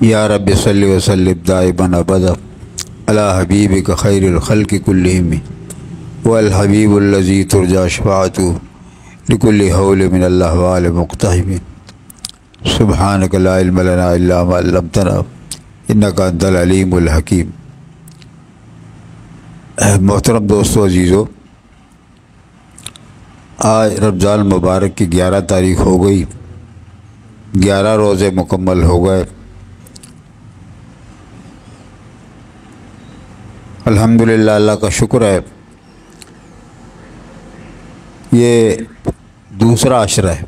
یا رب صلی وسلم دائما ابدا علی حبیبک خیر الخلق کلہم والحبیب الذی ترجی شفاعتہ لکل حول من الاحوال مقتحم سبحانک لا علم لنا الا ما علمتنا انک انت العلیم الحکیم۔ محترم دوستو عزیزو، آج رمضان المبارک کی 11 تاریخ ہو گئی، 11 روزے مکمل ہو گئے۔ الحمدللہ، اللہ کا شکر ہے، یہ دوسرا عشرہ ہے۔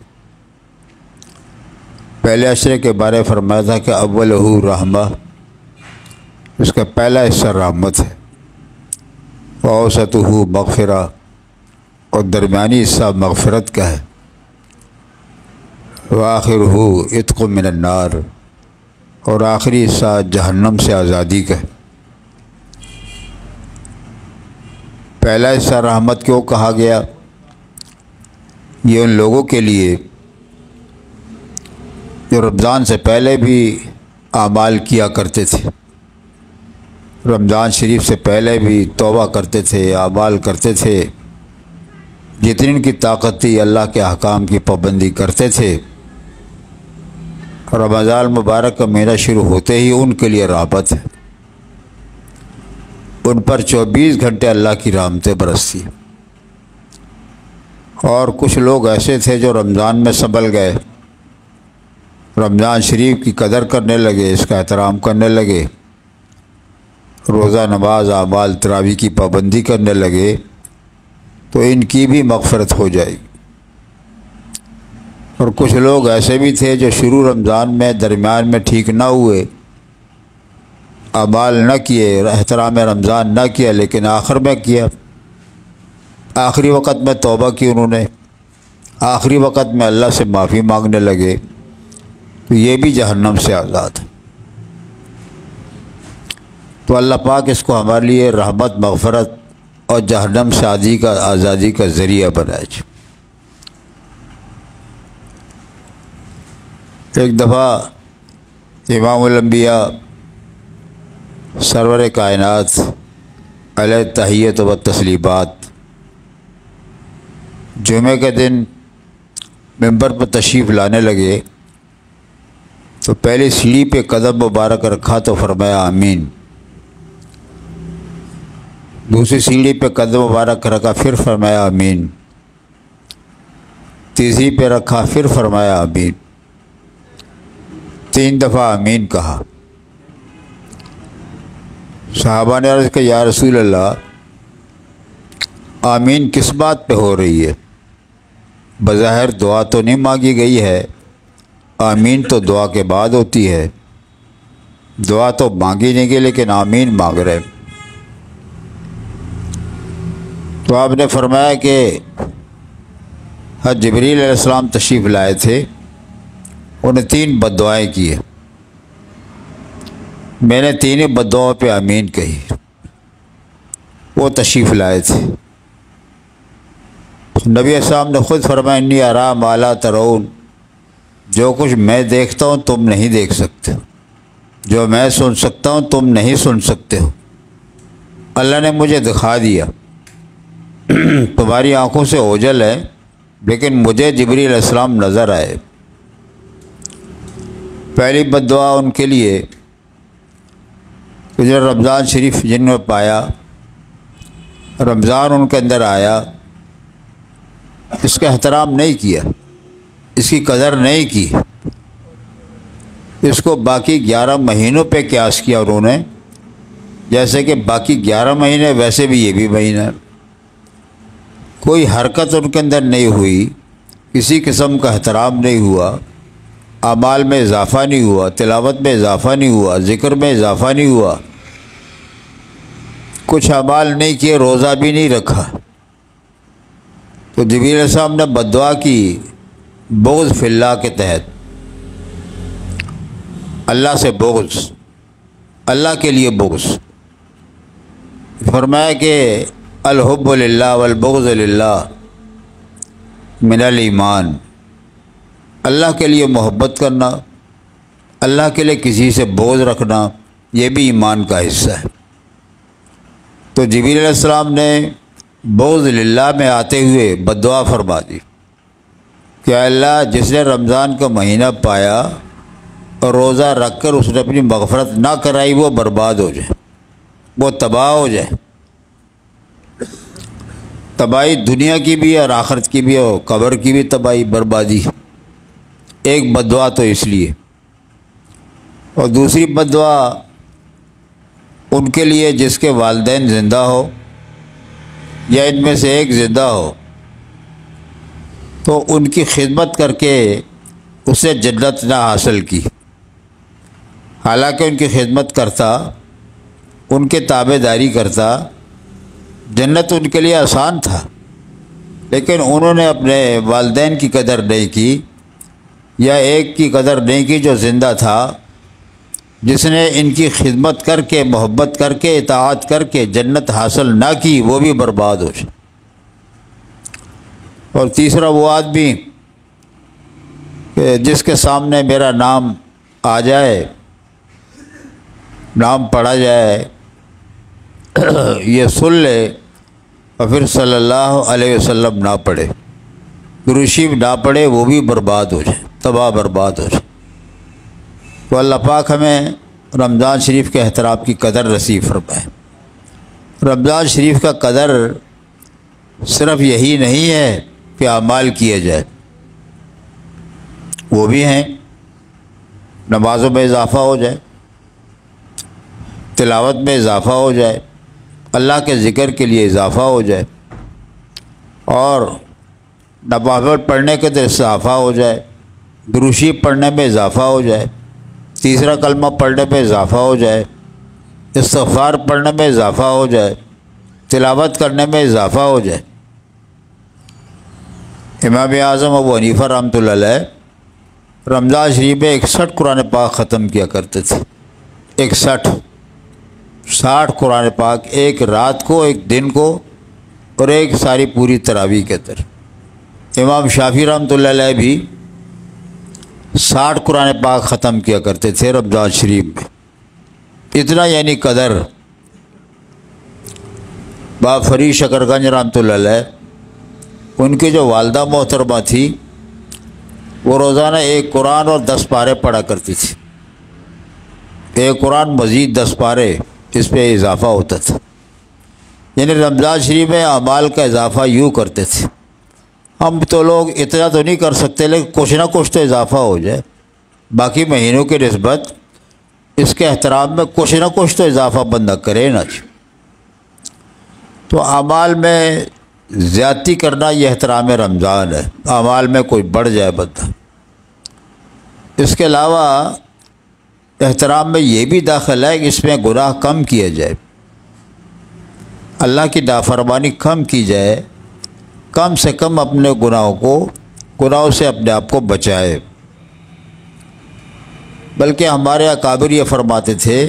پہلے عشرے کے بارے فرمایا تھا کہ اولہ رحمہ، اس کا پہلا حصہ رحمت ہے، واوسطہ مغفرہ، اور درمیانی حصہ مغفرت کا ہے، وآخرہ عتق من النار، اور آخری حصہ جہنم سے آزادی کا ہے۔ پہلا حصہ رحمت کیوں کہا گیا؟ یہ ان لوگوں کے لیے جو رمضان سے پہلے بھی اعمال کیا کرتے تھے، رمضان شریف سے پہلے بھی توبہ کرتے تھے، اعمال کرتے تھے، جتنی ان کی طاقت تھی اللہ کے احکام کی پابندی کرتے تھے۔ رمضان مبارک کا مہینہ شروع ہوتے ہی ان کے لیے رحمت ہے، ان پر 24 گھنٹے اللہ کی رحمتیں برستی۔ اور کچھ لوگ ایسے تھے جو رمضان میں سنبھل گئے، رمضان شریف کی قدر کرنے لگے، اس کا احترام کرنے لگے، روزہ نماز اعمال تراویح کی پابندی کرنے لگے، تو ان کی بھی مغفرت ہو جائے گی۔ اور کچھ لوگ ایسے بھی تھے جو شروع رمضان میں درمیان میں ٹھیک نہ ہوئے، اعمال نہ کیے، احترام رمضان نہ کیا، لیکن آخر میں کیا، آخری وقت میں توبہ کی انہوں نے، آخری وقت میں اللہ سے معافی مانگنے لگے، تو یہ بھی جہنم سے آزاد ہے۔ تو اللہ پاک اس کو ہمارے لیے رحمت، مغفرت اور جہنم سے آزادی کا ذریعہ بنائے۔ ایک دفعہ امام الانبیاء سرور کائنات علیہ تحیت و تسلیمات جمعہ کے دن ممبر پر تشریف لانے لگے، تو پہلی سیڑھی پہ قدم مبارک رکھا تو فرمایا آمین، دوسری سیڑھی پہ قدم مبارک رکھا پھر فرمایا آمین، تیسری پہ رکھا پھر فرمایا آمین، 3 دفعہ آمین کہا۔ صحابہ نے عرض کہ یا رسول اللہ، آمین کس بات پہ ہو رہی ہے؟ بظاہر دعا تو نہیں مانگی گئی ہے، آمین تو دعا کے بعد ہوتی ہے، دعا تو مانگی نہیں گئی لیکن آمین مانگ رہے۔ تو آپ نے فرمایا کہ حضرت جبریل علیہ السلام تشریف لائے تھے، انہیں 3 بد دعائیں کی ہیں، میں نے 3 بد دعاؤں پہ آمین کہی، وہ تشریف لائے تھے۔ نبی السلام نے خود فرمایا انی ارا ما لا ترون، جو کچھ میں دیکھتا ہوں تم نہیں دیکھ سکتے، جو میں سن سکتا ہوں تم نہیں سن سکتے ہو، اللہ نے مجھے دکھا دیا، تمہاری آنکھوں سے اوجھل ہے لیکن مجھے جبریل علیہ السلام نظر آئے۔ پہلی بد دعا ان کے لیے کہ جو رمضان شریف جن میں پایا، رمضان ان کے اندر آیا، اس کا احترام نہیں کیا، اس کی قدر نہیں کی، اس کو باقی 11 مہینوں پہ قیاس کیا انہوں نے، جیسے کہ باقی 11 مہینے ویسے بھی یہ بھی مہینہ، کوئی حرکت ان کے اندر نہیں ہوئی، کسی قسم کا احترام نہیں ہوا، اعمال میں اضافہ نہیں ہوا، تلاوت میں اضافہ نہیں ہوا، ذکر میں اضافہ نہیں ہوا، کچھ اعمال نہیں کیے، روزہ بھی نہیں رکھا، تو جبریل علیہ السلام نے بد دعا کی بغض فی اللہ کے تحت، اللہ سے بغض، اللہ کے لیے بغض۔ فرمایا کہ الحب للہ والبغض للہ من الایمان، اللہ کے لیے محبت کرنا اللہ کے لیے کسی سے بغض رکھنا یہ بھی ایمان کا حصہ ہے۔ تو جبریل علیہ السلام نے بغض للہ میں آتے ہوئے بد دعا فرما دی کہ اللہ جس نے رمضان کا مہینہ پایا اور روزہ رکھ کر اس نے اپنی مغفرت نہ کرائی وہ برباد ہو جائے، وہ تباہ ہو جائے۔ تباہی دنیا کی بھی اور آخرت کی بھی اور قبر کی بھی تباہی بربادی، ایک بد دعا تو اس لیے۔ اور دوسری بد دعا ان کے لیے جس کے والدین زندہ ہو یا ان میں سے ایک زندہ ہو تو ان کی خدمت کر کے اسے جنت نہ حاصل کی، حالانکہ ان کی خدمت کرتا، ان کے تابع داری کرتا، جنت ان کے لیے آسان تھا، لیکن انہوں نے اپنے والدین کی قدر نہیں کی یا ایک کی قدر نہیں کی جو زندہ تھا، جس نے ان کی خدمت کر کے، محبت کر کے، اطاعت کر کے جنت حاصل نہ کی، وہ بھی برباد ہو جائے۔ اور تیسرا وہ آدمی کہ جس کے سامنے میرا نام آ جائے، نام پڑھا جائے، یہ سن لے اور پھر صلی اللہ علیہ وسلم نہ پڑھے، درود شریف نہ پڑھے، وہ بھی برباد ہو جائے، تباہ برباد ہو جائے۔ تو اللہ پاک ہمیں رمضان شریف کے احترام کی قدر نصیب فرمائے۔ رمضان شریف کا قدر صرف یہی نہیں ہے کہ اعمال کیے جائے، وہ بھی ہیں، نمازوں میں اضافہ ہو جائے، تلاوت میں اضافہ ہو جائے، اللہ کے ذکر کے لیے اضافہ ہو جائے، اور نوافل پڑھنے کے تو اضافہ ہو جائے، درود شریف پڑھنے میں اضافہ ہو جائے، تیسرا کلمہ پڑھنے میں اضافہ ہو جائے، استغفار پڑھنے میں اضافہ ہو جائے، تلاوت کرنے میں اضافہ ہو جائے۔ امام اعظم ابو حنیفہ رحمۃ اللہ علیہ رمضان شریف میں 61 قرآن پاک ختم کیا کرتے تھے، 60 قرآن پاک، ایک رات کو، ایک دن کو، اور ایک ساری پوری تراویح کے اندر۔ امام شافعی رحمۃ اللہ علیہ بھی 60 قرآن پاک ختم کیا کرتے تھے رمضان شریف میں۔ اتنا یعنی قدر۔ باب فرید شکرگنج رحمۃ اللہ علیہ، ان کی جو والدہ محترمہ تھی وہ روزانہ ایک قرآن اور 10 پارے پڑھا کرتی تھی، ایک قرآن مزید 10 پارے، اس پہ اضافہ ہوتا تھا۔ یعنی رمضان شریف میں اعمال کا اضافہ یوں کرتے تھے۔ ہم تو لوگ اتنا تو نہیں کر سکتے، لیکن کچھ نہ کچھ تو اضافہ ہو جائے، باقی مہینوں کی نسبت اس کے احترام میں کچھ نہ کچھ تو اضافہ بندہ کرے نا۔ تو اعمال میں زیادتی کرنا یہ احترام رمضان ہے، اعمال میں کوئی بڑھ جائے بندہ۔ اس کے علاوہ احترام میں یہ بھی داخل ہے کہ اس میں گناہ کم کیا جائے، اللہ کی نافرمانی کم کی جائے، کم سے کم اپنے گناہوں سے اپنے آپ کو بچائے۔ بلکہ ہمارے اکابر یہ فرماتے تھے،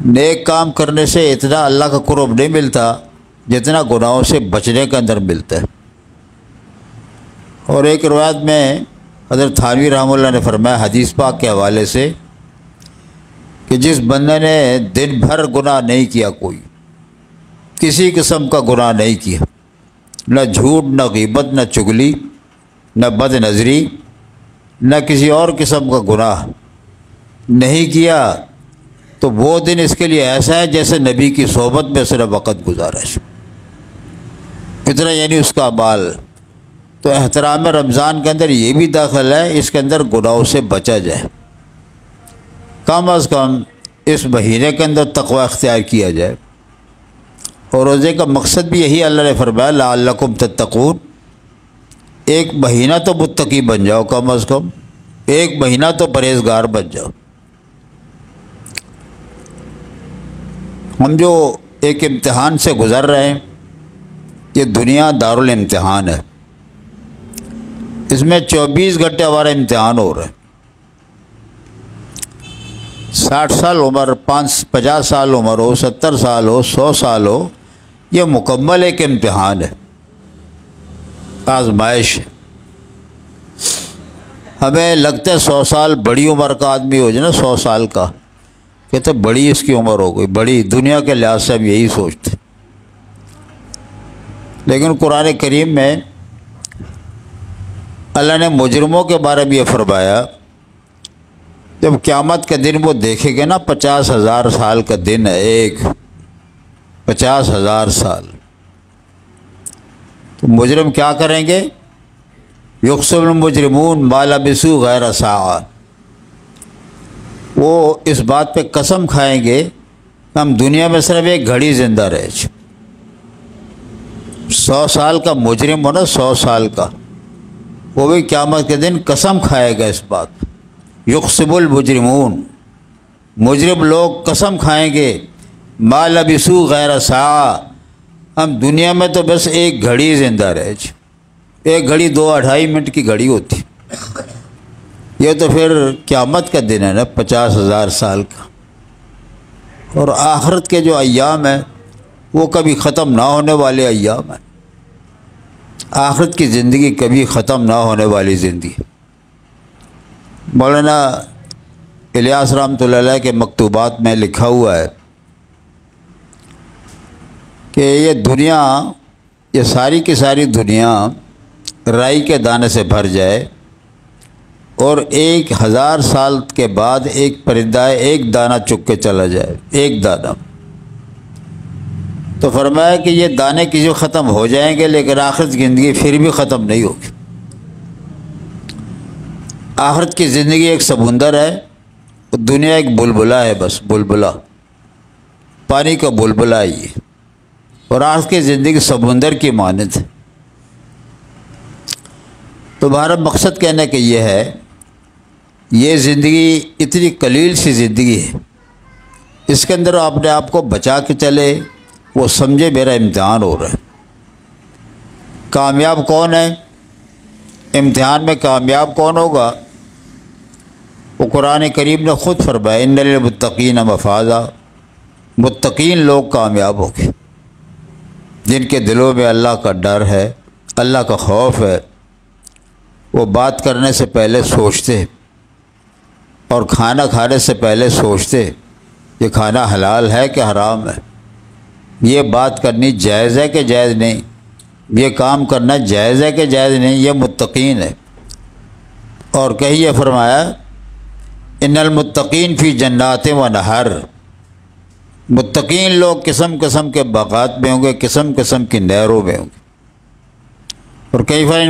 نیک کام کرنے سے اتنا اللہ کا قرب نہیں ملتا جتنا گناہوں سے بچنے کے اندر ملتا ہے۔ اور ایک روایت میں حضرت تھانوی رحمہ اللہ نے فرمایا حدیث پاک کے حوالے سے کہ جس بندے نے دن بھر گناہ نہیں کیا، کوئی کسی قسم کا گناہ نہیں کیا، نہ جھوٹ، نہ غیبت، نہ چغلی، نہ بد نظری، نہ کسی اور قسم کا گناہ نہیں کیا، تو وہ دن اس کے لیے ایسا ہے جیسے نبی کی صحبت میں اس نے وقت گزارا ہے۔ اتنا یعنی اس کا مال۔ تو احترام رمضان کے اندر یہ بھی داخل ہے، اس کے اندر گناہوں سے بچا جائے، کم از کم اس مہینے کے اندر تقوی اختیار کیا جائے۔ اور روزے کا مقصد بھی یہی اللہ نے فرمایا لعلکم تتقون، ایک مہینہ تو متقی بن جاؤ، کم از کم ایک مہینہ تو پرہیزگار بن جاؤ۔ ہم جو ایک امتحان سے گزر رہے ہیں، یہ دنیا دارالامتحان ہے، اس میں 24 گھنٹے ہمارا امتحان ہو رہا ہے۔ 60 سال عمر، 50 سال عمر ہو، 70 سال ہو، 100 سال ہو، یہ مکمل ایک امتحان ہے، آزمائش ہے۔ ہمیں لگتا ہے 100 سال بڑی عمر کا آدمی ہو جائے نا، 100 سال کا، کہتے بڑی اس کی عمر ہو گئی، بڑی دنیا کے لحاظ سے ہم یہی سوچتے۔ لیکن قرآن کریم میں اللہ نے مجرموں کے بارے میں یہ فرمایا، جب قیامت کے دن وہ دیکھیں گے نا، 50,000 سال کا دن ہے ایک، 50,000 سال، تو مجرم کیا کریں گے؟ یقسم المجرمون ما لبثوا غیر ساعۃ، وہ اس بات پہ قسم کھائیں گے کہ ہم دنیا میں صرف ایک گھڑی زندہ رہے۔ 100 سال کا مجرم ہو نا، 100 سال کا، وہ بھی قیامت کے دن قسم کھائے گا اس بات پہ۔ یقسم المجرمون، مجرم لوگ قسم کھائیں گے، ما لبثوا غیر ساعۃ، ہم دنیا میں تو بس ایک گھڑی زندہ رہے۔ ایک گھڑی 2-2.5 منٹ کی گھڑی ہوتی، یہ تو پھر قیامت کا دن ہے نا، 50,000 سال کا۔ اور آخرت کے جو ایام ہیں وہ کبھی ختم نہ ہونے والے ایام ہیں، آخرت کی زندگی کبھی ختم نہ ہونے والی زندگی۔ مولانا الیاس رحمۃ اللہ علیہ کے مکتوبات میں لکھا ہوا ہے کہ یہ دنیا، یہ ساری کی ساری دنیا رائی کے دانے سے بھر جائے اور 1000 سال کے بعد ایک پرندہ ایک دانہ چک کے چلا جائے، ایک دانہ، تو فرمایا کہ یہ دانے کسی ختم ہو جائیں گے لیکن آخرت کی زندگی پھر بھی ختم نہیں ہوگی۔ آخرت کی زندگی ایک سمندر ہے، دنیا ایک بلبلا ہے، بس بلبلا، پانی کا بلبلا ہے یہ، اور آخرت کی زندگی سمندر کی مانند ہے۔ تو ہمارا مقصد کہنے کا یہ ہے، یہ زندگی اتنی قلیل سی زندگی ہے، اس کے اندر اپنے آپ کو بچا کے چلے، وہ سمجھے میرا امتحان ہو رہا ہے۔ کامیاب کون ہے؟ امتحان میں کامیاب کون ہوگا؟ وہ قرآن کریم نے خود فرمایا، ان للمتقین مفازا، متقین لوگ کامیاب ہوں گے، جن کے دلوں میں اللہ کا ڈر ہے، اللہ کا خوف ہے، وہ بات کرنے سے پہلے سوچتے اور کھانا کھانے سے پہلے سوچتے یہ کھانا حلال ہے کہ حرام ہے، یہ بات کرنی جائز ہے کہ جائز نہیں، یہ کام کرنا جائز ہے کہ جائز نہیں، یہ متقین ہے۔ اور کہیں یہ فرمایا، ان المتقین فی جنات و نہر، متقین لوگ قسم قسم کے باغات میں ہوں گے، قسم قسم کی نہروں میں ہوں گے۔ اور کئی بار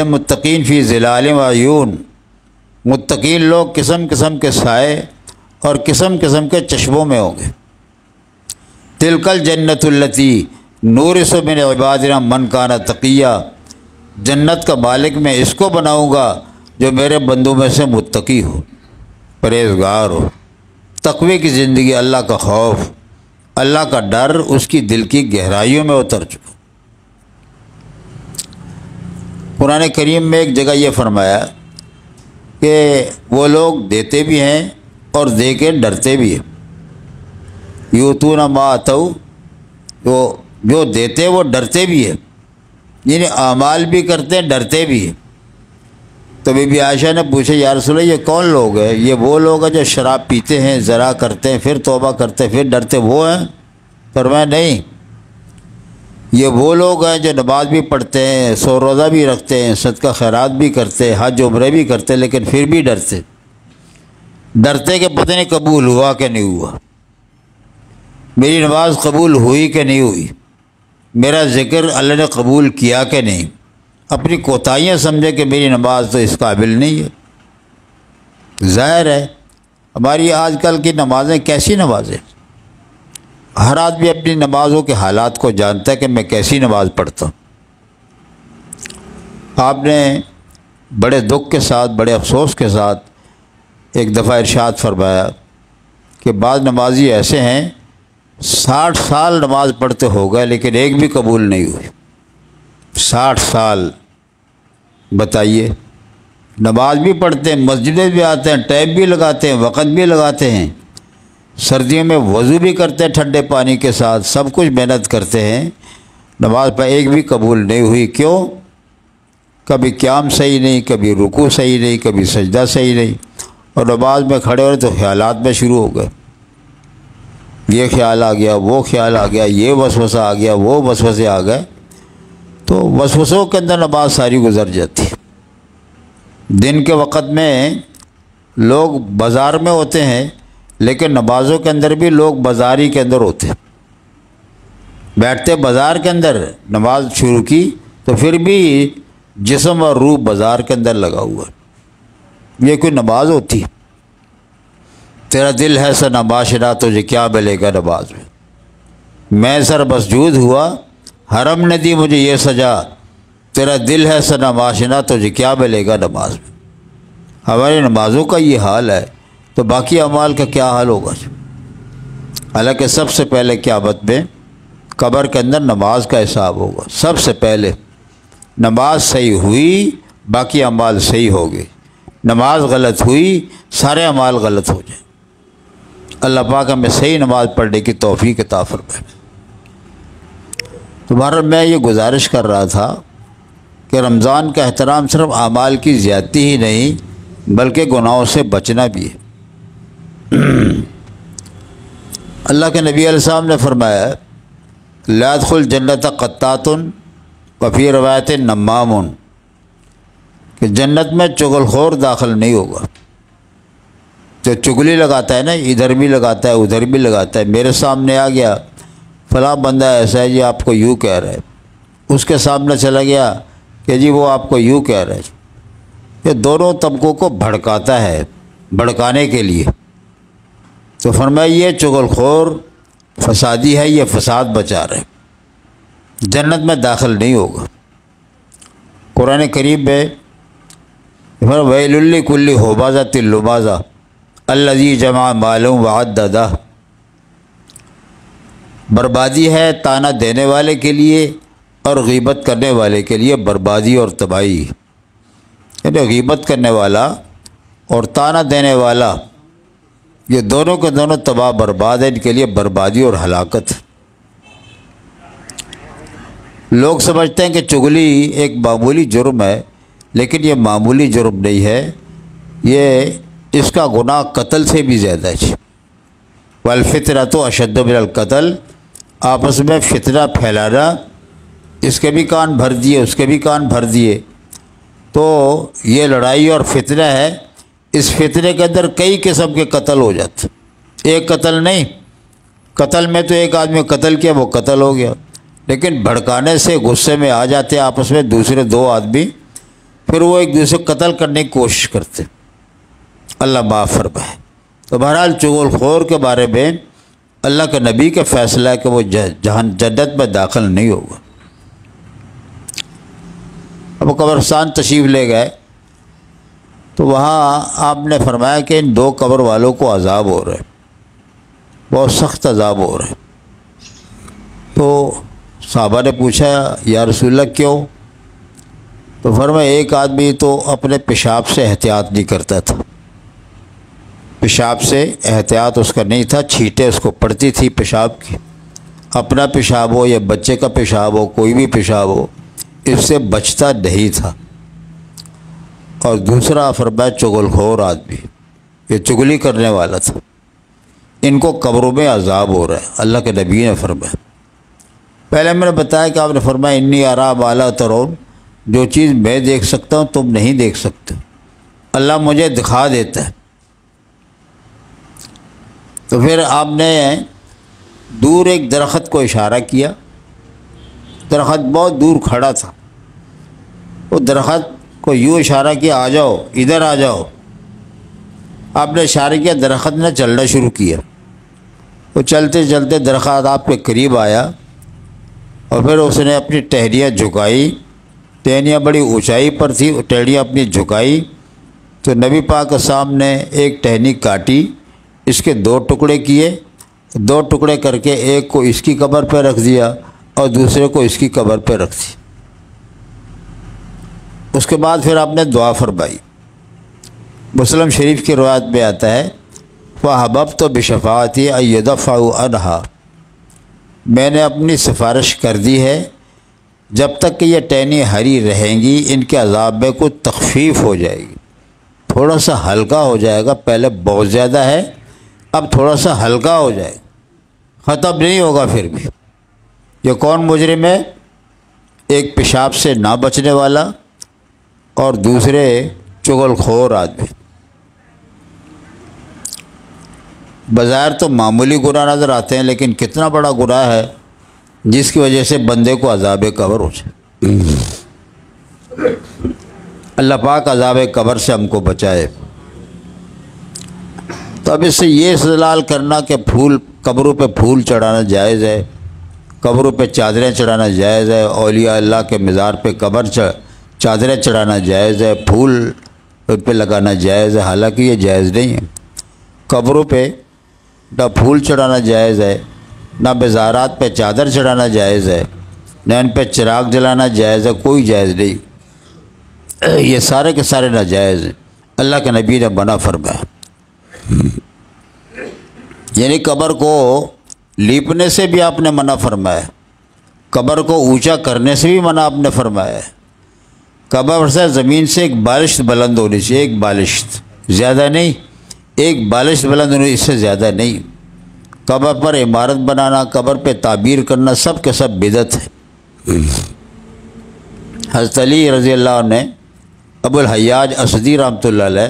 متقین فی ظلال و عیون، متقین لوگ قسم قسم کے سائے اور قسم قسم کے چشموں میں ہوں گے۔ تلک الجنت التی نورث من عبادنا من کان تقیہ، جنت کا مالک میں اس کو بناؤں گا جو میرے بندوں میں سے متقی ہو، پرہیزگار ہو۔ تقوی کی زندگی، اللہ کا خوف، اللہ کا ڈر اس کی دل کی گہرائیوں میں اتر چکا۔ قرآن کریم میں ایک جگہ یہ فرمایا کہ وہ لوگ دیتے بھی ہیں اور دے کے ڈرتے بھی ہیں۔ یؤتون ما اتوا، جو دیتے وہ ڈرتے بھی ہیں، یعنی اعمال بھی کرتے ہیں، ڈرتے بھی ہیں۔ تو بی بی عائشہ نے پوچھا، یا رسول اللہ یہ کون لوگ ہیں؟ یہ وہ لوگ ہیں جو شراب پیتے ہیں، زنا کرتے ہیں، پھر توبہ کرتے ہیں، پھر ڈرتے، وہ ہیں؟ فرمایا نہیں، یہ وہ لوگ ہیں جو نماز بھی پڑھتے ہیں، سو روزہ بھی رکھتے ہیں، صدقہ خیرات بھی کرتے ہیں، حج عمرے بھی کرتے ہیں، لیکن پھر بھی ڈرتے کہ پتہ نہیں قبول ہوا کہ نہیں ہوا، میری نماز قبول ہوئی کہ نہیں ہوئی، میرا ذکر اللہ نے قبول کیا کہ نہیں، اپنی کوتاہیاں سمجھے کہ میری نماز تو اس قابل نہیں ہے۔ ظاہر ہے ہماری آج کل کی نمازیں کیسی نمازیں، ہر آدمی اپنی نمازوں کے حالات کو جانتا ہے کہ میں کیسی نماز پڑھتا ہوں۔ آپ نے بڑے دکھ کے ساتھ، بڑے افسوس کے ساتھ ایک دفعہ ارشاد فرمایا کہ بعض نمازی ایسے ہیں 60 سال نماز پڑھتے ہو گئے لیکن ایک بھی قبول نہیں ہوئی۔ 60 سال، بتائیے، نماز بھی پڑھتے ہیں، مسجدیں بھی آتے ہیں، ٹائم بھی لگاتے ہیں، وقت بھی لگاتے ہیں، سردیوں میں وضو بھی کرتے ہیں ٹھنڈے پانی کے ساتھ، سب کچھ محنت کرتے ہیں، نماز پر ایک بھی قبول نہیں ہوئی۔ کیوں؟ کبھی قیام صحیح نہیں، کبھی رکوع صحیح نہیں، کبھی سجدہ صحیح نہیں، اور نماز میں کھڑے ہو رہے تو خیالات میں شروع ہو گئے، یہ خیال آ گیا، وہ خیال آ گیا، یہ وسوسہ آ گیا، وہ وسوسے آ گئے، تو وسوسوں کے اندر نماز ساری گزر جاتی ہے۔ دن کے وقت میں لوگ بازار میں ہوتے ہیں، لیکن نمازوں کے اندر بھی لوگ بازاری کے اندر ہوتے ہیں، بیٹھتے بازار کے اندر، نماز شروع کی تو پھر بھی جسم اور روح بازار کے اندر لگا ہوا ہے۔ یہ کوئی نماز ہوتی ہے؟ تیرا دل ہے سا نباشنا، تجھے کیا ملے گا نماز میں سر مسجود ہوا، حرم نے دی مجھے یہ سجا، تیرا دل ہے سا نباشنا، تجھے کیا ملے گا نماز میں۔ ہماری نمازوں کا یہ حال ہے تو باقی اعمال کا کیا حال ہوگا؟ حالانکہ سب سے پہلے قیامت میں قبر کے اندر نماز کا حساب ہوگا۔ سب سے پہلے نماز صحیح ہوئی، باقی اعمال صحیح ہو گئے، نماز غلط ہوئی، سارے اعمال غلط ہو جائیں۔ اللہ پاک ہمیں صحیح نماز پڑھنے کی توفیق عطا فرمائے۔ تمہارا میں یہ گزارش کر رہا تھا کہ رمضان کا احترام صرف اعمال کی زیادتی ہی نہیں بلکہ گناہوں سے بچنا بھی ہے۔ اللہ کے نبی علیہ السلام نے فرمایا لا يدخل جنت قطات وفی روایت نمام، کہ جنت میں چغل خور داخل نہیں ہوگا۔ جو چگلی لگاتا ہے نا، ادھر بھی لگاتا ہے ادھر بھی لگاتا ہے، میرے سامنے آ گیا فلاں بندہ ایسا ہے جی آپ کو یوں کہہ رہا ہے، اس کے سامنے چلا گیا کہ جی وہ آپ کو یوں کہہ رہا ہے۔ یہ دونوں طبقوں کو بھڑکاتا ہے، بھڑکانے کے لیے۔ تو فرمایا یہ چغل خور فسادی ہے، یہ فساد بچا رہا ہے، جنت میں داخل نہیں ہوگا۔ قرآن کریم میں وَيْلٌ لِّكُلِّ هُمَزَةٍ لُمَزَةٍ الَّذِي جَمَعَ مَالًا وَعَدَّدَهُ، بربادی ہے تانا دینے والے کے لیے اور غیبت کرنے والے کے لیے بربادی اور تباہی۔ یعنی غیبت کرنے والا اور تانا دینے والا، یہ دونوں کے دونوں تباہ برباد ہیں، ان کے لیے بربادی اور ہلاکت۔ لوگ سمجھتے ہیں کہ چغلی ایک معمولی جرم ہے، لیکن یہ معمولی جرم نہیں ہے، یہ اس کا گناہ قتل سے بھی زیادہ ہے۔ والفتنۃ اشد من القتل، آپس میں فتنہ پھیلانا، اس کے بھی کان بھر دیے اس کے بھی کان بھر دیے، تو یہ لڑائی اور فتنہ ہے۔ اس فتنے کے اندر کئی قسم کے قتل ہو جاتے، ایک قتل نہیں۔ قتل میں تو ایک آدمی قتل کیا وہ قتل ہو گیا، لیکن بھڑکانے سے غصے میں آ جاتے آپس میں دوسرے دو آدمی، پھر وہ ایک دوسرے کو قتل کرنے کی کوشش کرتے۔ اللہ معاف فرمائے۔ تو بہرحال چغل خور کے بارے میں اللہ کے نبی کا فیصلہ ہے کہ وہ جنت میں داخل نہیں ہوگا۔ اب وہ قبرستان تشریف لے گئے تو وہاں آپ نے فرمایا کہ ان دو قبر والوں کو عذاب ہو رہا ہے، بہت سخت عذاب ہو رہا ہے۔ تو صحابہ نے پوچھا یا رسول اللہ کیوں؟ تو فرمایا ایک آدمی تو اپنے پیشاب سے احتیاط نہیں کرتا تھا، پیشاب سے احتیاط اس کا نہیں تھا، چھینٹیں اس کو پڑتی تھی پیشاب کی، اپنا پیشاب ہو یا بچے کا پیشاب ہو، کوئی بھی پیشاب ہو، اس سے بچتا نہیں تھا۔ اور دوسرا فرمایا چغل خور آدمی، یہ چغلی کرنے والا تھا، ان کو قبروں میں عذاب ہو رہا ہے۔ اللہ کے نبی نے فرمایا، پہلے میں نے بتایا کہ آپ نے فرمایا انی ارا ما لا ترون، جو چیز میں دیکھ سکتا ہوں تم نہیں دیکھ سکتے، اللہ مجھے دکھا دیتا ہے۔ تو پھر آپ نے دور ایک درخت کو اشارہ کیا، درخت بہت دور کھڑا تھا، وہ درخت کو یوں اشارہ کیا آ جاؤ ادھر آ جاؤ۔ آپ نے اشارہ کیا، درخت نے چلنا شروع کیا، وہ چلتے چلتے درخت آپ کے قریب آیا اور پھر اس نے اپنی ٹہنیاں جھکائی، ٹہنیاں بڑی اونچائی پر تھی، ٹہنیاں اپنی جھکائی تو نبی پاک کے سامنے ایک ٹہنی کاٹی، اس کے دو ٹکڑے کیے، دو ٹکڑے کر کے ایک کو اس کی قبر پہ رکھ دیا اور دوسرے کو اس کی قبر پہ رکھ دی۔ اس کے بعد پھر آپ نے دعا فرمائی۔ مسلم شریف کی روایت میں آتا ہے فَحَبَبْتُ بِشَفَاعَتِي أَن يَدْفَعُوا عَنْهَا، میں نے اپنی سفارش کر دی ہے جب تک کہ یہ ٹہنی ہری رہیں گی ان کے عذاب میں کوئی تخفیف ہو جائے گی، تھوڑا سا ہلکا ہو جائے گا۔ پہلے بہت زیادہ ہے، اب تھوڑا سا ہلکا ہو جائے گا، ختم نہیں ہوگا پھر بھی۔ یہ کون مجرم ہے؟ ایک پیشاب سے نہ بچنے والا اور دوسرے چغل خور آدمی۔ بظاہر تو معمولی گناہ نظر آتے ہیں، لیکن کتنا بڑا گناہ ہے جس کی وجہ سے بندے کو عذاب قبر ہو جائے۔ اللہ پاک عذاب قبر سے ہم کو بچائے۔ تو اب اس سے یہ استدلال کرنا کہ قبروں پہ پھول چڑھانا جائز ہے، قبروں پہ چادریں چڑھانا جائز ہے، اولیاء اللہ کے مزار پہ چادریں چڑھانا جائز ہے، پھول پہ لگانا جائز ہے، حالانکہ یہ جائز نہیں ہے۔ قبروں پہ نہ پھول چڑھانا جائز ہے، نہ مزارات پہ چادر چڑھانا جائز ہے، نہ ان پہ چراغ جلانا جائز ہے، کوئی جائز نہیں۔ یہ سارے کے سارے ناجائز ہیں، اللہ کے نبی نے منع فرمایا۔ یعنی قبر کو لیپنے سے بھی آپ نے منع فرمایا، قبر کو اونچا کرنے سے بھی منع آپ نے فرمایا ہے۔ قبر سے زمین سے ایک بالشت بلند ہونی چاہیے، ایک بالشت، زیادہ نہیں، ایک بالشت بلند ہونی، اس سے زیادہ نہیں۔ قبر پر عمارت بنانا، قبر پہ تعبیر کرنا، سب کے سب بدعت ہے۔ حضرت علی رضی اللہ عنہ نے ابو الحیاج اسدی رحمۃ اللہ علیہ،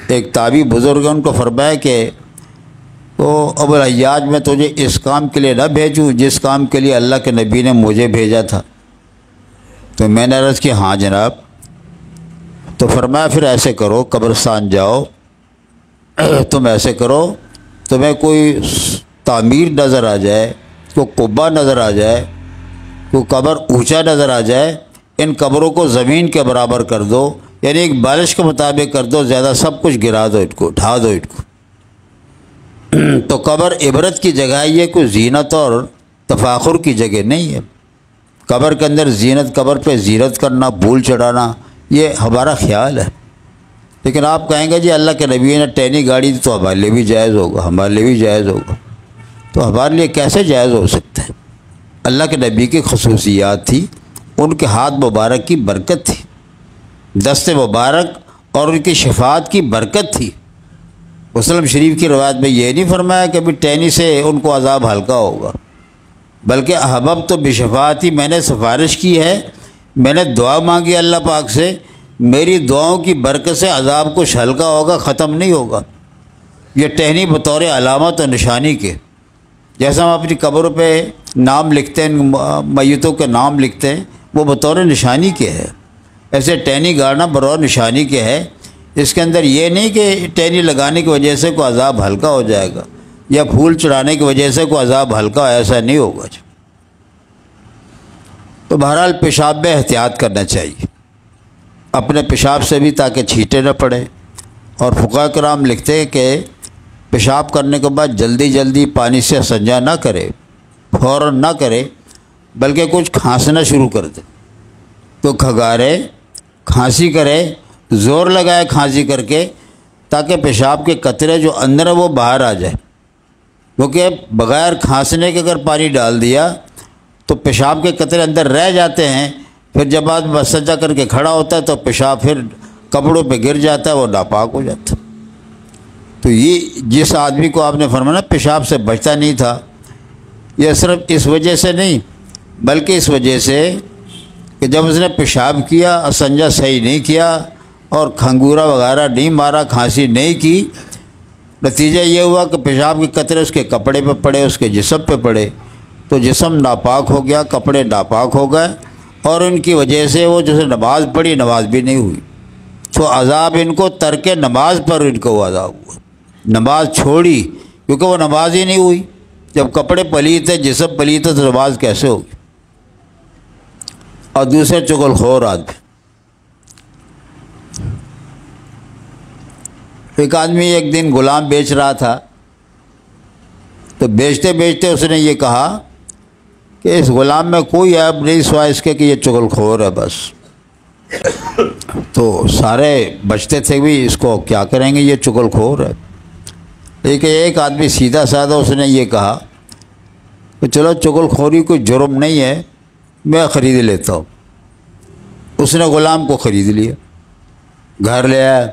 ایک تابعی بزرگ، ان کو فرمایا کہ تو ابو الحیاج میں تجھے اس کام کے لیے نہ بھیجوں جس کام کے لیے اللہ کے نبی نے مجھے بھیجا تھا؟ تو میں نے عرض کی ہاں جناب۔ تو فرمایا پھر ایسے کرو، قبرستان جاؤ، تم ایسے کرو، تمہیں کوئی تعمیر نظر آ جائے، کوئی قبہ نظر آ جائے، کوئی قبر اونچا نظر آ جائے، ان قبروں کو زمین کے برابر کر دو، یعنی ایک بالش کے مطابق کر دو، زیادہ سب کچھ گرا دو، ان کو ڈھا دو ان کو۔ تو قبر عبرت کی جگہ ہے، یہ کوئی زینت اور تفاخر کی جگہ نہیں ہے۔ قبر کے اندر زینت، قبر پہ زینت کرنا، پھول چڑھانا، یہ ہمارا خیال ہے۔ لیکن آپ کہیں گے جی اللہ کے نبی نے ٹہنی گاڑی دی تو ہمارے لیے بھی جائز ہوگا، ہمارے لیے بھی جائز ہوگا۔ تو ہمارے لیے کیسے جائز ہو سکتا ہے؟ اللہ کے نبی کی خصوصیات تھی، ان کے ہاتھ مبارک کی برکت تھی، دست مبارک اور ان کی شفاعت کی برکت تھی۔ مسلم شریف کی روایت میں یہ نہیں فرمایا کہ ابھی ٹہنی سے ان کو عذاب ہلکا ہوگا، بلکہ احبب تو بشفاعتی، میں نے سفارش کی ہے، میں نے دعا مانگی اللہ پاک سے، میری دعاؤں کی برکت سے عذاب کچھ ہلکا ہوگا، ختم نہیں ہوگا۔ یہ ٹہنی بطور علامت و نشانی کے، جیسا ہم اپنی قبروں پہ نام لکھتے ہیں، میتوں کے نام لکھتے ہیں، وہ بطور نشانی کے ہے، ایسے ٹہنی گاڑنا بطور نشانی کے ہے۔ اس کے اندر یہ نہیں کہ ٹہنی لگانے کی وجہ سے کوئی عذاب ہلکا ہو جائے گا، یا پھول چڑھانے کی وجہ سے کوئی عذاب ہلکا، ایسا نہیں ہوگا۔ تو بہرحال پیشاب میں احتیاط کرنا چاہیے، اپنے پیشاب سے بھی، تاکہ چھینٹے نہ پڑے۔ اور فقہاء کرام لکھتے ہیں کہ پیشاب کرنے کے بعد جلدی جلدی پانی سے استنجا نہ کرے، فوراً نہ کرے، بلکہ کچھ کھانسنا شروع کر دے، تو کھگارے، کھانسی کرے، زور لگائے کھانسی کر کے، تاکہ پیشاب کے قطرے جو اندر ہے وہ باہر آ جائے۔ کیونکہ بغیر کھانسنے کے اگر پانی ڈال دیا تو پیشاب کے قطرے اندر رہ جاتے ہیں، پھر جب آدمی استنجا کر کے کھڑا ہوتا ہے تو پیشاب پھر کپڑوں پہ گر جاتا ہے، وہ ناپاک ہو جاتا ہے۔ تو یہ جس آدمی کو آپ نے فرمایا پیشاب سے بچتا نہیں تھا، یہ صرف اس وجہ سے نہیں، بلکہ اس وجہ سے کہ جب اس نے پیشاب کیا، استنجا صحیح نہیں کیا اور کھنگورا وغیرہ نہیں مارا، کھانسی نہیں کی، نتیجہ یہ ہوا کہ پیشاب کے قطرے اس کے کپڑے پہ پڑے، اس کے جسم پہ پڑے، تو جسم ناپاک ہو گیا، کپڑے ناپاک ہو گئے، اور ان کی وجہ سے وہ جیسے نماز پڑھی، نماز بھی نہیں ہوئی۔ تو عذاب ان کو ترک نماز پر ان کو وہ عذاب ہوا، نماز چھوڑی کیونکہ وہ نماز ہی نہیں ہوئی۔ جب کپڑے پلیت ہے، جسم پلیت ہے، تو نماز کیسے ہوگی؟ اور دوسرے چغل خور آدمی، ایک آدمی ایک دن غلام بیچ رہا تھا، تو بیچتے بیچتے اس نے یہ کہا کہ اس غلام میں کوئی عیب نہیں سوائے اس کے کہ یہ چغل خور ہے بس۔ تو سارے بچتے تھے بھی اس کو کیا کریں گے، یہ چغل خور ہے۔ لیکن ایک آدمی سیدھا سادہ، اس نے یہ کہا کہ چلو چغل خوری کوئی جرم نہیں ہے، میں خرید لیتا ہوں۔ اس نے غلام کو خرید لیا، گھر لے آیا،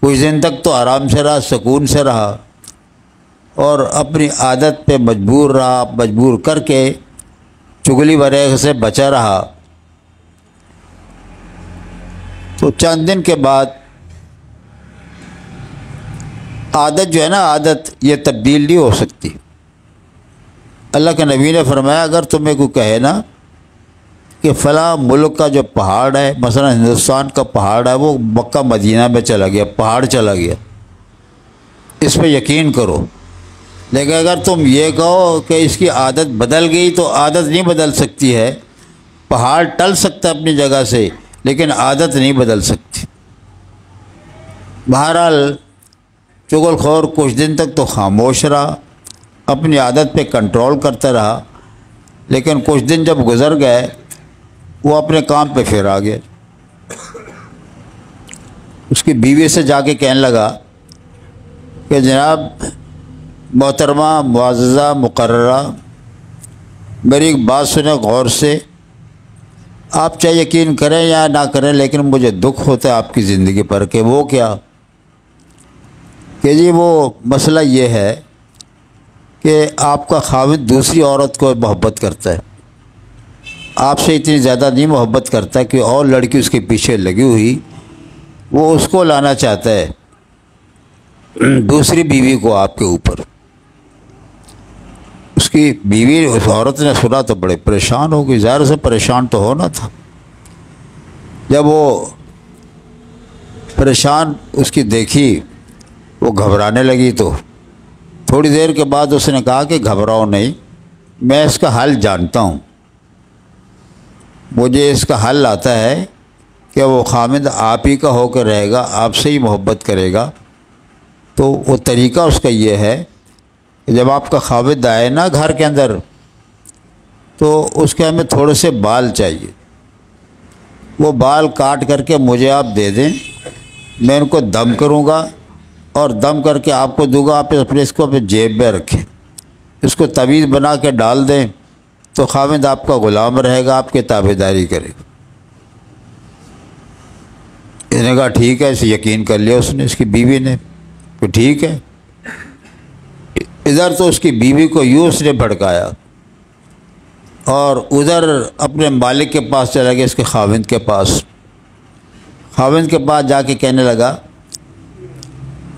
کچھ دن تک تو آرام سے رہا، سکون سے رہا، اور اپنی عادت پہ مجبور رہا، مجبور کر کے چغلی وغیرہ سے بچا رہا۔ تو چند دن کے بعد عادت جو ہے نا، عادت یہ تبدیل نہیں ہو سکتی۔ اللہ کے نبی نے فرمایا اگر تمہیں کوئی کہے نا کہ فلاں ملک کا جو پہاڑ ہے، مثلا ہندوستان کا پہاڑ ہے، وہ مکہ مدینہ میں چلا گیا، پہاڑ چلا گیا، اس پہ یقین کرو۔ لیکن اگر تم یہ کہو کہ اس کی عادت بدل گئی، تو عادت نہیں بدل سکتی ہے۔ پہاڑ ٹل سکتا ہے اپنی جگہ سے، لیکن عادت نہیں بدل سکتی۔ بہرحال چغل خور کچھ دن تک تو خاموش رہا، اپنی عادت پہ کنٹرول کرتا رہا، لیکن کچھ دن جب گزر گئے وہ اپنے کام پہ پھر آ گیا۔ اس کی بیوی سے جا کے کہنے لگا کہ جناب محترمہ معززہ مقررہ، میری ایک بات سنیں غور سے، آپ چاہے یقین کریں یا نہ کریں، لیکن مجھے دکھ ہوتا ہے آپ کی زندگی پر۔ کہ وہ کیا؟ کہ جی وہ مسئلہ یہ ہے کہ آپ کا خاوند دوسری عورت کو محبت کرتا ہے، آپ سے اتنی زیادہ نہیں محبت کرتا کہ اور لڑکی اس کے پیچھے لگی ہوئی، وہ اس کو لانا چاہتا ہے، دوسری بیوی کو آپ کے اوپر۔ اس کی بیوی، اس عورت نے سنا تو بڑے پریشان ہو گئی، ظاہر سے پریشان تو ہونا تھا۔ جب وہ پریشان اس کی دیکھی، وہ گھبرانے لگی، تو تھوڑی دیر کے بعد اس نے کہا کہ گھبراؤ نہیں، میں اس کا حل جانتا ہوں، مجھے اس کا حل آتا ہے کہ وہ خامد آپ ہی کا ہو کے رہے گا، آپ سے ہی محبت کرے گا۔ تو وہ طریقہ اس کا یہ ہے کہ جب آپ کا خامد آئے نا گھر کے اندر، تو اس کے ہمیں تھوڑے سے بال چاہیے، وہ بال کاٹ کر کے مجھے آپ دے دیں، میں ان کو دم کروں گا، اور دم کر کے آپ کو دوں گا، آپ اپنے اس کو اپنے جیب میں رکھیں، اس کو تعویذ بنا کے ڈال دیں، تو خامد آپ کا غلام رہے گا، آپ کی تابع داری کرے گا۔ اس نے کہا ٹھیک ہے، اسے یقین کر لیا اس نے، اس کی بیوی نے، کہ ٹھیک ہے۔ ادھر تو اس کی بیوی کو یوں اس نے بھڑکایا، اور ادھر اپنے مالک کے پاس چلا گیا، اس کے خاوند کے پاس۔ خاوند کے پاس جا کے کہنے لگا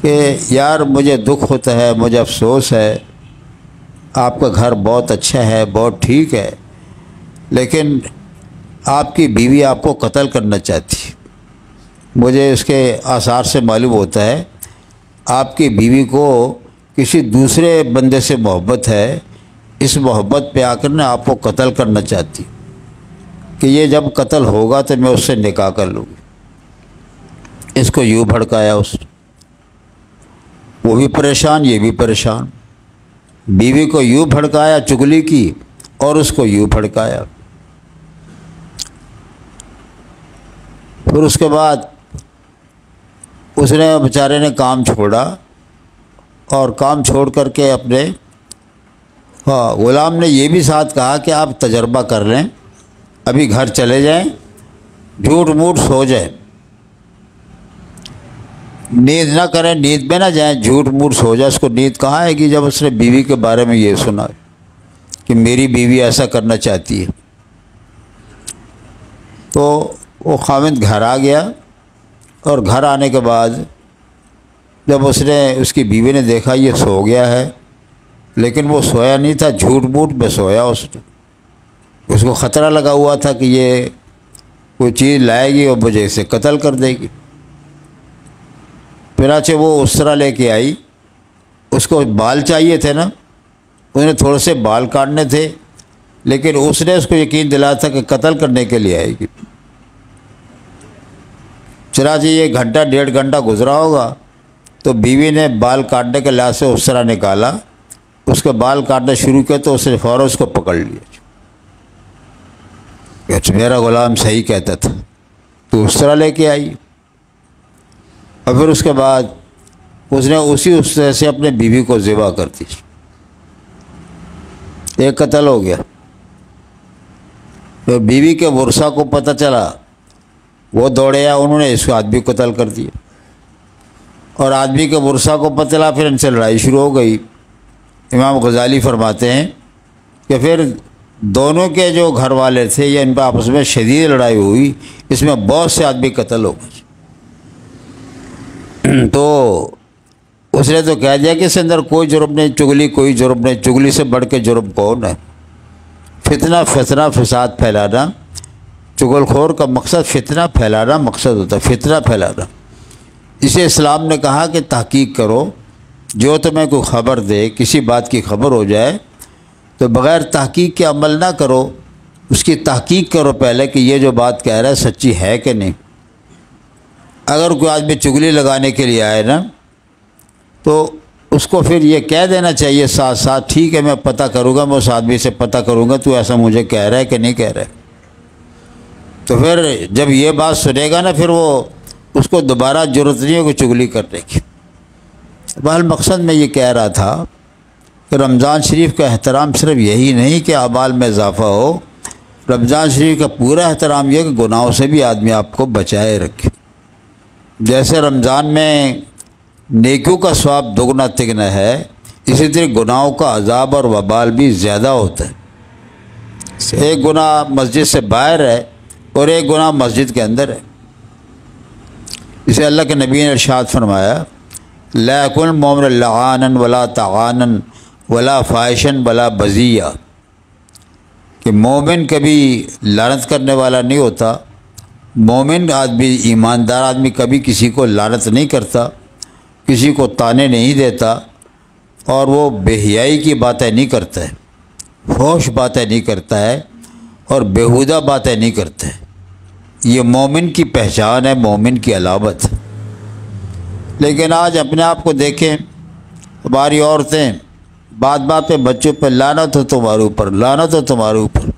کہ یار مجھے دکھ ہوتا ہے، مجھے افسوس ہے، آپ کا گھر بہت اچھا ہے، بہت ٹھیک ہے، لیکن آپ کی بیوی آپ کو قتل کرنا چاہتی ہے۔ مجھے اس کے آثار سے معلوم ہوتا ہے آپ کی بیوی کو کسی دوسرے بندے سے محبت ہے، اس محبت پہ آ کر نے آپ کو قتل کرنا چاہتی کہ یہ جب قتل ہوگا تو میں اس سے نکاح کر لوں گی۔ اس کو یوں بھڑکایا اس نے، وہ بھی پریشان، یہ بھی پریشان، بیوی کو یوں بھڑکایا چغلی کی، اور اس کو یوں بھڑکایا۔ پھر اس کے بعد اس نے بیچارے نے کام چھوڑا، اور کام چھوڑ کر کے اپنے غلام نے یہ بھی ساتھ کہا کہ آپ تجربہ کر لیں، ابھی گھر چلے جائیں، جھوٹ موٹ سو جائیں، نیند نہ کریں، نیند میں نہ جائیں، جھوٹ موٹ سو جائے۔ اس کو نیند کہاں آئے گی جب اس نے بیوی کے بارے میں یہ سنا کہ میری بیوی ایسا کرنا چاہتی ہے۔ تو وہ خاوند گھر آ گیا، اور گھر آنے کے بعد جب اس کی بیوی نے دیکھا یہ سو گیا ہے، لیکن وہ سویا نہیں تھا، جھوٹ موٹ میں سویا اس کو خطرہ لگا ہوا تھا کہ یہ کوئی چیز لائے گی اور مجھے اسے قتل کر دے گی۔ چنانچہ وہ اس طرح لے کے آئی، اس کو بال چاہیے تھے نا، انہیں تھوڑے سے بال کاٹنے تھے، لیکن اس نے اس کو یقین دلایا تھا کہ قتل کرنے کے لیے آئے گی۔ چنانچہ یہ گھنٹہ ڈیڑھ گھنٹہ گزرا ہوگا، تو بیوی نے بال کاٹنے کے لحاظ سے اس طرح نکالا، اس کے بال کاٹنا شروع کیا، تو اس نے فوراً اس کو پکڑ لیا کہ میرا غلام صحیح کہتا تھا، تو اس طرح لے کے آئی۔ اور پھر اس کے بعد اس نے اس طرح سے اپنے بیوی کو ذبح کر دی، ایک قتل ہو گیا۔ تو بیوی کے ورثہ کو پتہ چلا، وہ دوڑے آیا، انہوں نے اس کو آدمی کو قتل کر دیا، اور آدمی کے ورثہ کو پتہ چلا، پھر ان سے لڑائی شروع ہو گئی۔ امام غزالی فرماتے ہیں کہ پھر دونوں کے جو گھر والے تھے یا ان پہ آپس میں شدید لڑائی ہوئی، اس میں بہت سے آدمی قتل ہو گئے۔ تو اس نے تو کہہ دیا کہ اس اندر کوئی جرم نہیں، چگلی کوئی جرم نہیں، چگلی سے بڑھ کے جرم کون ہے؟ فتنہ فساد پھیلانا، چغل خور کا مقصد فتنہ پھیلانا مقصد ہوتا ہے، فتنہ پھیلانا۔ اسے اسلام نے کہا کہ تحقیق کرو، جو تمہیں کوئی خبر دے، کسی بات کی خبر ہو جائے تو بغیر تحقیق کے عمل نہ کرو، اس کی تحقیق کرو پہلے کہ یہ جو بات کہہ رہا ہے سچی ہے کہ نہیں۔ اگر کوئی آدمی چگلی لگانے کے لیے آئے نا تو اس کو پھر یہ کہہ دینا چاہیے ساتھ ساتھ، ٹھیک ہے میں پتہ کروں گا، میں اس آدمی سے پتہ کروں گا تو ایسا مجھے کہہ رہا ہے کہ نہیں کہہ رہا ہے۔ تو پھر جب یہ بات سنے گا نا پھر وہ اس کو دوبارہ ضرورت نہیں ہوگی چگلی کرنے کی۔ بہرحال مقصد میں یہ کہہ رہا تھا کہ رمضان شریف کا احترام صرف یہی نہیں کہ اعمال میں اضافہ ہو، رمضان شریف کا پورا احترام یہ کہ گناہوں سے بھی آدمی آپ کو بچائے رکھے۔ جیسے رمضان میں نیکیوں کا ثواب دگنا تگنا ہے، اسی طرح گناہوں کا عذاب اور وبال بھی زیادہ ہوتا ہے۔ ایک گناہ مسجد سے باہر ہے اور ایک گناہ مسجد کے اندر ہے۔ اسے اللہ کے نبی نے ارشاد فرمایا، لا یکن المؤمن لعانا ولا طعانا ولا فاحشا ولا بذیا، کہ مومن کبھی لعنت کرنے والا نہیں ہوتا، مومن آدمی، ایماندار آدمی کبھی کسی کو لعنت نہیں کرتا، کسی کو طعنے نہیں دیتا، اور وہ بے حیائی کی باتیں نہیں کرتا ہے، فحش باتیں نہیں کرتا ہے، اور بیہودہ باتیں نہیں کرتا ہے۔ یہ مومن کی پہچان ہے، مومن کی علامت۔ لیکن آج اپنے آپ کو دیکھیں، ہماری عورتیں بات بات پہ بچوں پہ لعنت ہو تمہارے اوپر، لعنت ہو تمہارے اوپر،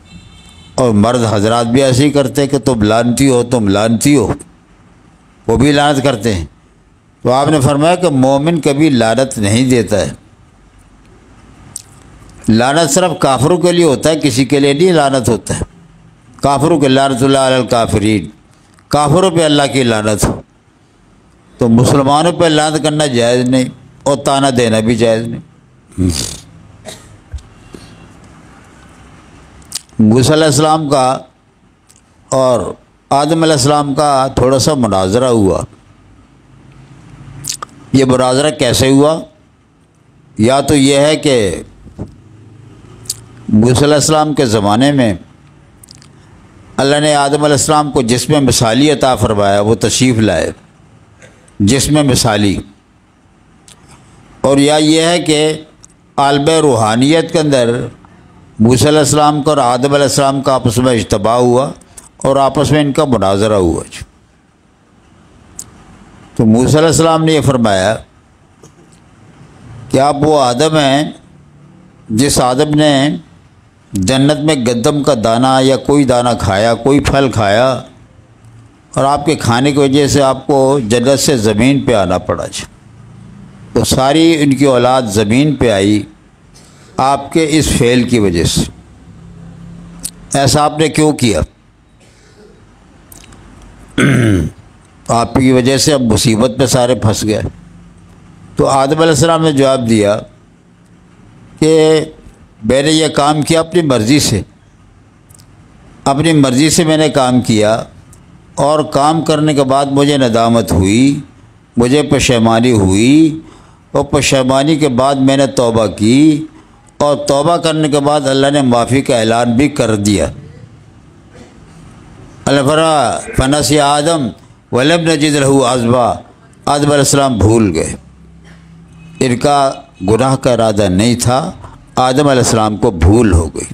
اور مرد حضرات بھی ایسے ہی کرتے کہ تم لعنتی ہو، تم لعنتی ہو، وہ بھی لعنت کرتے ہیں۔ تو آپ نے فرمایا کہ مومن کبھی لعنت نہیں دیتا ہے۔ لعنت صرف کافروں کے لیے ہوتا ہے، کسی کے لیے نہیں لعنت ہوتا ہے۔ کافروں کے لعنت اللہ علی الکافرین، کافروں پہ اللہ کی لعنت ہو، تو مسلمانوں پہ لعنت کرنا جائز نہیں، اور طعنہ دینا بھی جائز نہیں۔ موسیٰ علیہ السلام کا اور آدم علیہ السلام کا تھوڑا سا مناظرہ ہوا۔ یہ مناظرہ کیسے ہوا؟ یا تو یہ ہے کہ موسیٰ علیہ السلام کے زمانے میں اللہ نے آدم علیہ السلام کو جسم مثالی عطا فرمایا، وہ تشریف لائے جسم مثالی، اور یا یہ ہے کہ عالم روحانیت کے اندر موسیٰ علیہ السلام کا اور آدم علیہ السلام کا آپس میں اجتماع ہوا اور آپس میں ان کا مناظرہ ہوا۔ تو موسیٰ علیہ السلام نے یہ فرمایا کہ آپ وہ آدم ہیں جس آدم نے جنت میں گندم کا دانہ یا کوئی دانہ کھایا، کوئی پھل کھایا، اور آپ کے کھانے کی وجہ سے آپ کو جنت سے زمین پہ آنا پڑا۔ تو ساری ان کی اولاد زمین پہ آئی آپ کے اس فعل کی وجہ سے۔ ایسا آپ نے کیوں کیا؟ آپ کی وجہ سے اب مصیبت پہ سارے پھنس گئے۔ تو آدم علیہ السلام نے جواب دیا کہ میں نے یہ کام کیا اپنی مرضی سے، اپنی مرضی سے میں نے کام کیا، اور کام کرنے کے بعد مجھے ندامت ہوئی، مجھے پشیمانی ہوئی، اور پشیمانی کے بعد میں نے توبہ کی، اور توبہ کرنے کے بعد اللہ نے معافی کا اعلان بھی کر دیا۔ اللہ فرمایا فنسی آدم ولم نجد لہ عزما، آدم علیہ السلام بھول گئے، ان کا گناہ کا ارادہ نہیں تھا، آدم علیہ السلام کو بھول ہو گئی،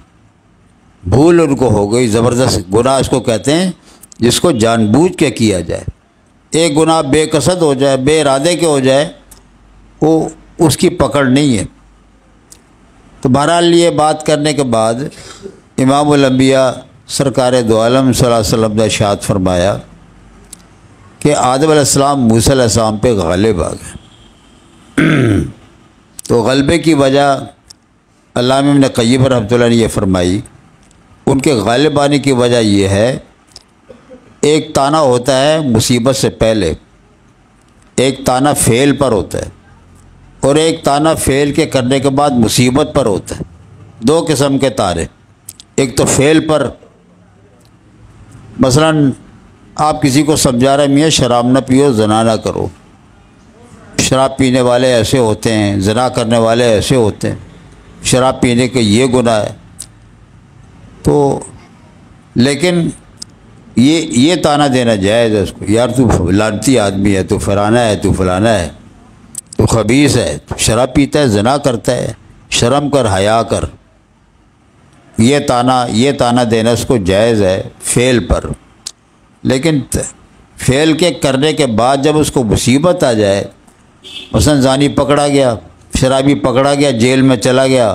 بھول ان کو ہو گئی۔ زبردست گناہ اس کو کہتے ہیں جس کو جان بوجھ کے کیا جائے۔ ایک گناہ بے قصد ہو جائے، بے ارادے کے ہو جائے، وہ اس کی پکڑ نہیں ہے۔ تو بہرحال یہ بات کرنے کے بعد امام الانبیاء سرکار دو عالم صلی اللہ علیہ وسلم نے ارشاد فرمایا کہ آدم علیہ السلام موسیٰ علیہ السلام پہ غالب آ گئے۔ تو غلبے کی وجہ علامہ ابن قیم رحمۃ اللہ نے یہ فرمائی، ان کے غالب آنے کی وجہ یہ ہے، ایک طعنہ ہوتا ہے مصیبت سے پہلے، ایک طعنہ فعل پر ہوتا ہے، اور ایک طعنہ فعل کے کرنے کے بعد مصیبت پر ہوتا ہے۔ دو قسم کے طعنے، ایک تو فعل پر، مثلا آپ کسی کو سمجھا رہے میاں شراب نہ پیو، زنا نہ کرو، شراب پینے والے ایسے ہوتے ہیں، زنا کرنے والے ایسے ہوتے ہیں، شراب پینے کے یہ گناہ ہے، تو لیکن یہ طعنہ دینا جائز ہے اس کو، یار تو لعنتی آدمی ہے، تو فلانا ہے، تو فلانا ہے، تو خبیث ہے، تو شراب پیتا ہے، زنا کرتا ہے، شرم کر، حیا کر، یہ طعنہ دینا اس کو جائز ہے فعل پر۔ لیکن فعل کے کرنے کے بعد جب اس کو مصیبت آ جائے، مثلا زانی پکڑا گیا، شرابی پکڑا گیا، جیل میں چلا گیا،